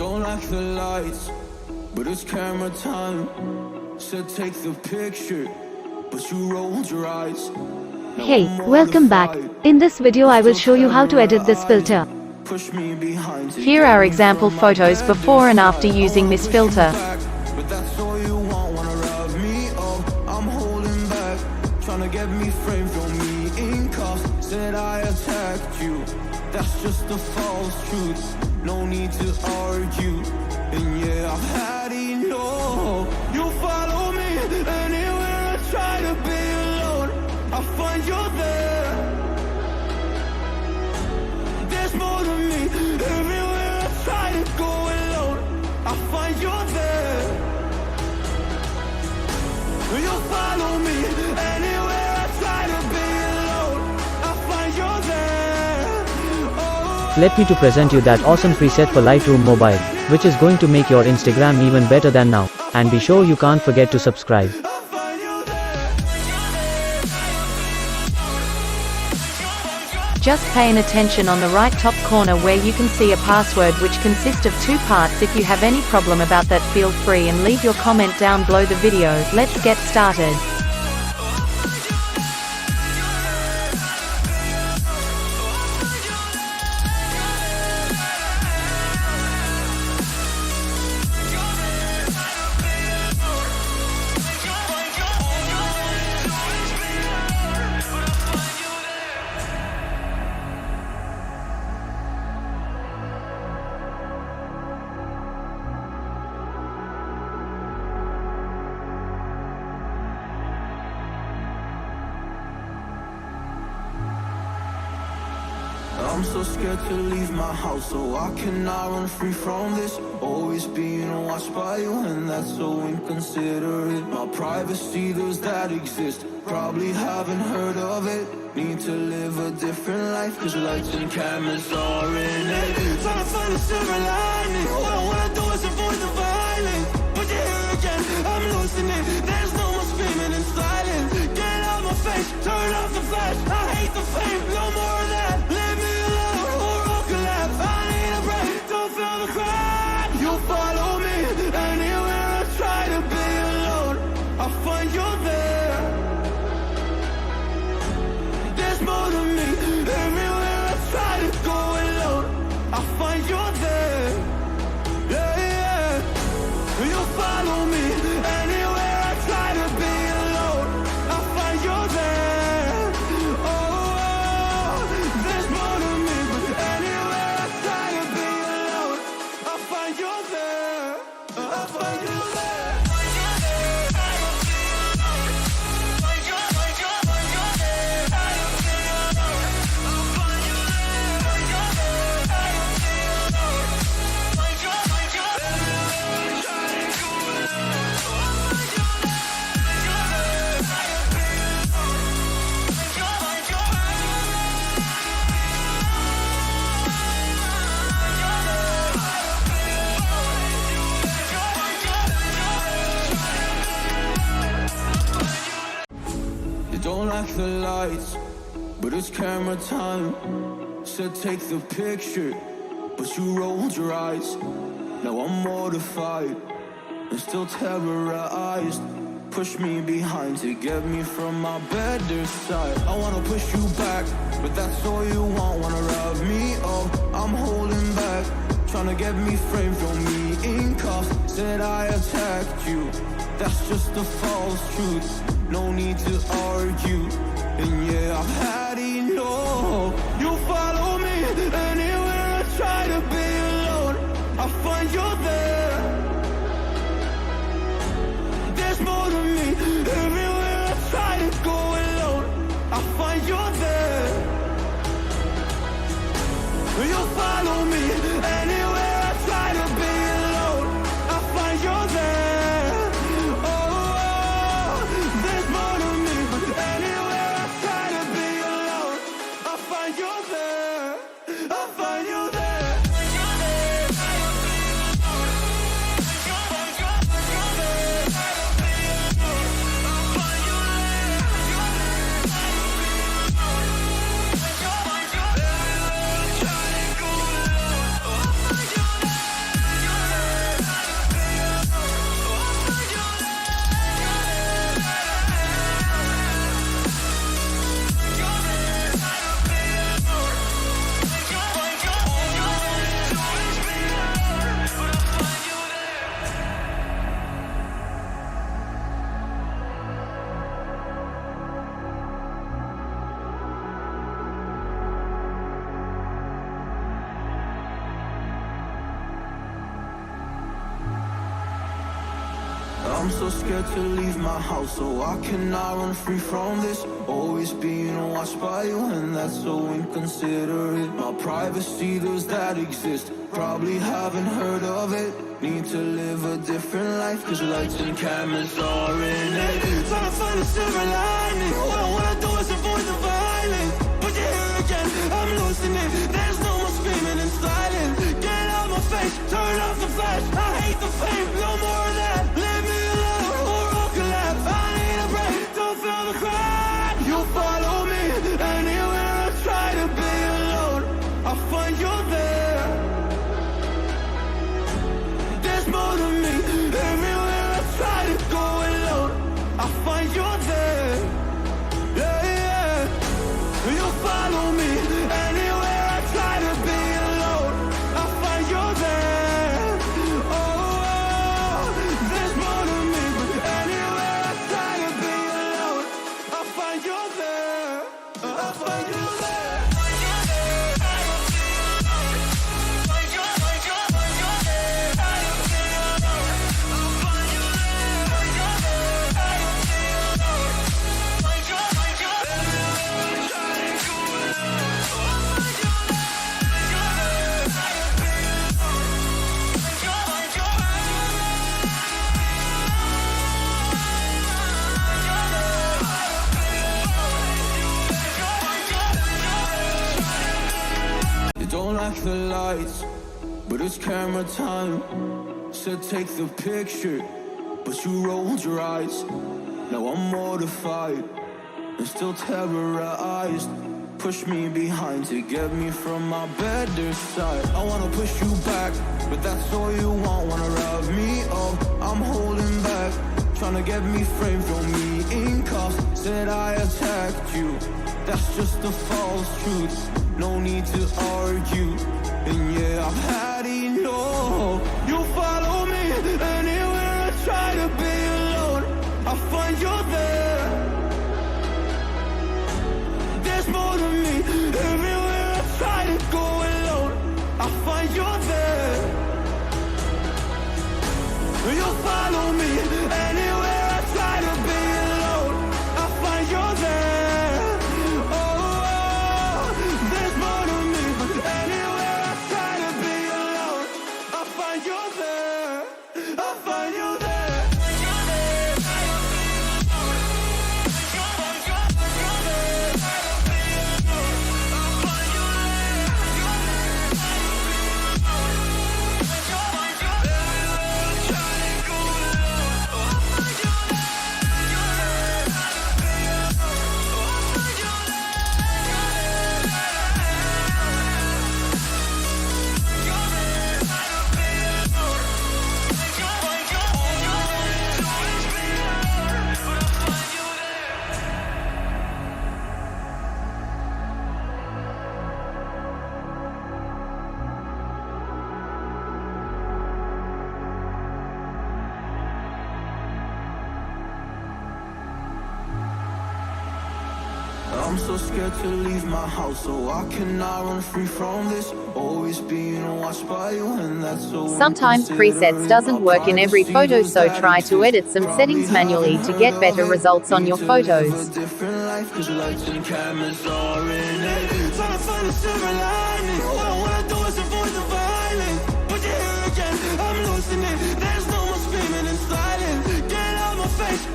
don't like the lights, but it's camera time. Said take the picture, but you rolled your eyes. Hey, welcome back. In this video I will show you how to edit this filter. Here are example photos before and after using this filter. But that's all you want, wanna rub me up. I'm holding back, trying to get me framed, throw me in cuffs. Said I attacked you, that's just a false truth. No need to argue, and yeah, I've had enough. You follow me anywhere I try to be alone, I find you there. There's more to me, everywhere I try to go alone, I find you there. You follow me anywhere I try to be alone, I find you there. Oh. Let me to present you that awesome preset for Lightroom mobile, which is going to make your Instagram even better than now. And be sure you can't forget to subscribe. Just paying attention on the right top corner where you can see a password which consists of 2 parts. If you have any problem about that, feel free and leave your comment down below the video. Let's get started. I'm so scared to leave my house, so I cannot run free from this. Always being watched by you, and that's so inconsiderate. My privacy, does that exist? Probably haven't heard of it. Need to live a different life, cause lights and cameras are in it. Trying to find a silver lining, all I wanna do is avoid the violence. But you're here again, I'm losing it. There's no more screaming in silence. Get out my face, turn off the flash. I hate the fame, no more of that. Leave me alone, or I'll collapse. I need a break, don't feel the crack. You follow me anywhere I try to be alone, I find you there. There's more to me, everywhere I try to go alone, I find you there. Yeah, yeah. You follow me anywhere I try to be alone, I find you there. Oh, there's more to me, but anywhere I try to be alone, I find you there. I find you there. Don't like the lights, but it's camera time. Said take the picture, but you rolled your eyes. Now I'm mortified and still terrorized. Push me behind to get me from my better side. I wanna push you back, but that's all you want, wanna rub me up. I'm holding back, trying to get me framed, throw me in cuffs. Said I attacked you, that's just a false truth. No need to argue, and yeah, I've had enough. You follow me anywhere I try to be alone, I find you there. There's more to me, everywhere I try to go alone, I find you there. You follow me anywhere I try to be alone, I find you there. Oh, there's more to me, but anywhere I try to be alone, I find you there. I find you there. I'm so scared to leave my house, so I cannot run free from this. Always being watched by you, and that's so inconsiderate. My privacy, does that exist? Probably haven't heard of it. Need to live a different life, cause lights and cameras are in it. Trying to find a silver lining. All I wanna do is avoid the violence. But you're here again, I'm losing it. There's no more screaming and silence. Get out my face, turn off the flash. I hate the fame, no more of that. Leave me alone, or I'll collapse. I need a break, don't feel the crack. You follow me, anywhere I try to be alone, I find you there. There's more to me, everywhere I try to go alone, I find you there. Yeah, yeah. You follow me, anywhere I try to be alone, I find you there. Oh, oh, there's more to me, but anywhere I try to be alone, I find you there. I find you there. Don't like the lights, but it's camera time. Said take the picture, but you rolled your eyes. Now I'm mortified and still terrorized. Push me behind to get me from my better side. I wanna push you back, but that's all you want. Wanna rub me up, I'm holding back. Tryna get me framed, throw me in cuffs. Said I attacked you, that's just a false truth. No need to argue, and yeah, I've had enough. You follow me, anywhere I try to be alone, I find you there. There's more to me, everywhere I try to go alone, I find you there. You follow me, anywhere I try to be alone, I find you there. Oh, there's more to me, but anywhere I try to be alone, I find you there. I find you there. I'm so scared to leave my house, so I cannot run free from this. Always being watched by you, and that's so Sometimes presets doesn't work in every photo, so try to edit some settings manually to get better results on your photos.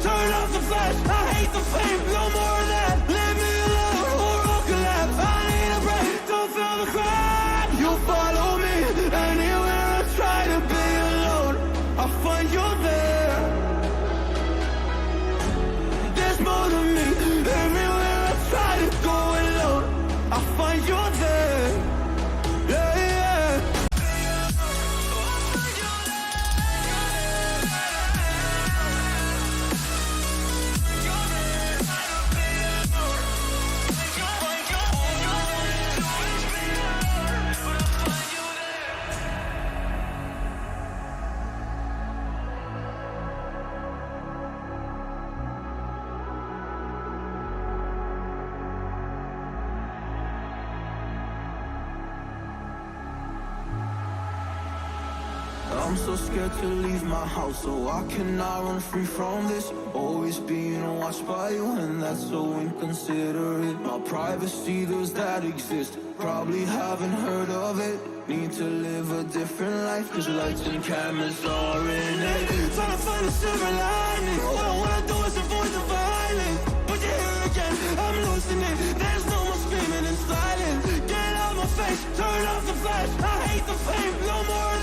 Turn off the flash, I hate the fame, no more of that. Leave me alone, or I'll collapse. I need a break, don't feel the crack. You follow me, anywhere I try to be alone, I find you there. There's more to me, everywhere I try to go alone, I find you there. I'm so scared to leave my house, so I cannot run free from this. Always being watched by you, and that's so inconsiderate. My privacy, does that exist? Probably haven't heard of it. Need to live a different life, cause lights and cameras are in it. Trying to find a silver lining. All I do is avoid the violence. But you're here again, I'm losing it. There's no more screaming and silence. Get out my face, turn off the flash. I hate the fame, no more